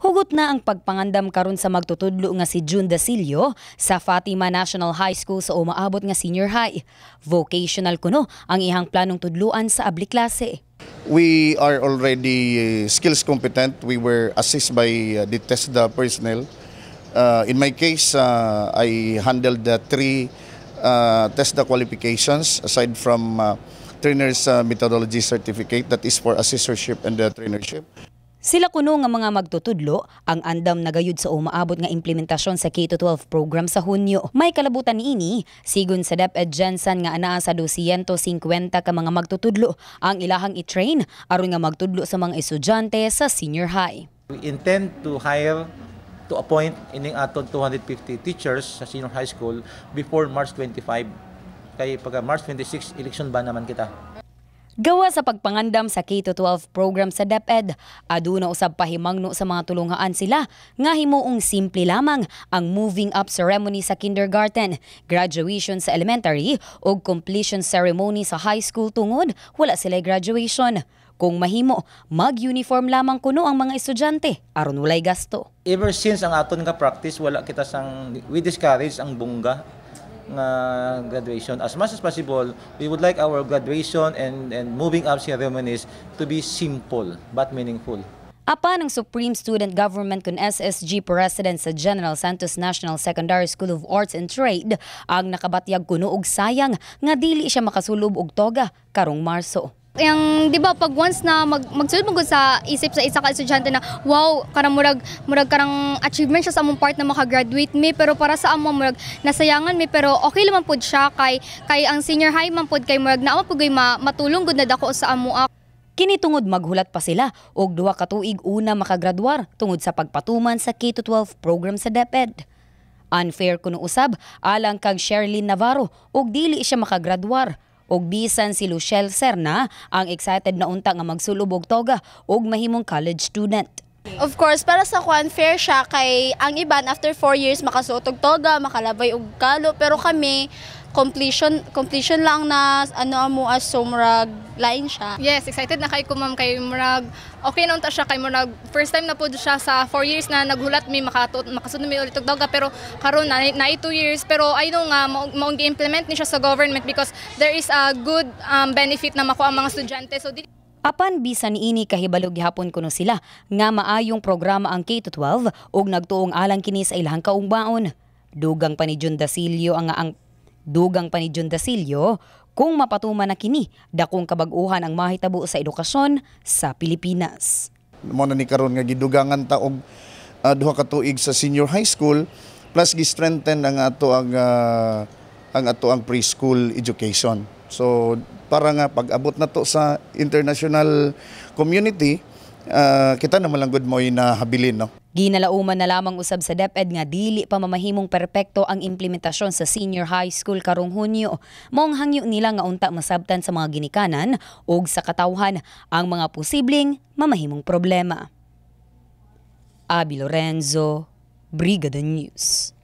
Hugot na ang pagpangandam karon sa magtutudlo nga si June Dasilio sa Fatima National High School sa umaabot nga senior high. Vocational kuno ang ihang planong tudluan sa abli klase. We are already skills competent. We were assisted by the TESDA personnel. In my case, I handled the 3 TESDA qualifications aside from trainer's methodology certificate, that is for assessorship and trainership. Sila kuno nga mga magtutudlo ang andam nagayud sa umaabot nga implementasyon sa K-12 program sa Hunyo. May kalabutan niini sigon sa DepEd Jensen nga anaa sa 250 ka mga magtutudlo ang ilahang i-train aron nga magtudlo sa mga estudyante sa senior high. We intend to appoint ining aton 250 teachers sa senior high school before March 25. Kay pagka March 26 election ba naman kita. Gawa sa pagpangandam sa K-12 program sa DepEd, aduna usab pahimangno sa mga tulungaan sila nga himuong simple lamang ang moving up ceremony sa kindergarten, graduation sa elementary o completion ceremony sa high school tungod wala sila graduation. Kung mahimo, mag-uniform lamang kuno ang mga estudyante aron walay gasto. Ever since ang aton nga practice, we discourage ang bungga nga graduation. As much as possible, we would like our graduation and moving up ceremonies to be simple but meaningful. Apan ang Supreme Student Government kun SSG President sa General Santos National Secondary School of Arts and Trade ang nakabatyag kuno og sayang nga dili siya makasulob og toga karong Marso. Yang di ba pag once na magsulod mo sa isip sa isa ka estudyante na wow karang murag karang achievement siya sa among part na makagraduate mi, pero para sa amo murag nasayangan mi, pero okay naman pud siya kay ang senior high man pud kay murag naa pud matulong gud na dako sa amo. Kini tungod maghulat pa sila og 2 ka tuig una makagraduar tungod sa pagpatuman sa K-12 program sa DepEd. Unfair kuno usab alang kag Sherlyn Navarro og dili siya makagraduar. Og bisan si Luciel Serna ang excited na unta nga magsulob og toga og mahimong college student. Of course, para sa kuan fair siya kay ang iban after 4 years makasuot og toga, makalabay og kalo, pero kami completion lang na amo as so murag lain siya. Yes, excited na kay ko ma'am kay murag okay na unta siya kay murag first time na pud siya sa 4 years na naghulat mi makasunod mi ulit og toga, pero karon na 2 years, pero I know nga maong gi-implement ni siya sa government because there is a good benefit na makuha ang mga estudyante. So apan bisan niini kahibalo gihapon kuno sila nga maayong programa ang K-12 ug nagtuong alang kini sa ilahang kaungbaon. Dugang pa ni June Dasilio kung mapatuman na kini dakong kabag-uhan ang mahitabo sa edukasyon sa Pilipinas. Mo na ni karon nga gidugangan ta og 2 ka tuig sa senior high school plus gi-strengthen ang ato ang preschool education. So para nga pag-abot na to sa international community, kita naman lang good mo na habilin, no? Ginalauman na lamang usab sa DepEd nga dili pa mamahimong perpekto ang implementasyon sa senior high school karong Hunyo. Maong hangyo nila nga unta masabtan sa mga ginikanan ug sa katawhan ang mga posibleng mamahimong problema. Abi Lorenzo, Brigada News.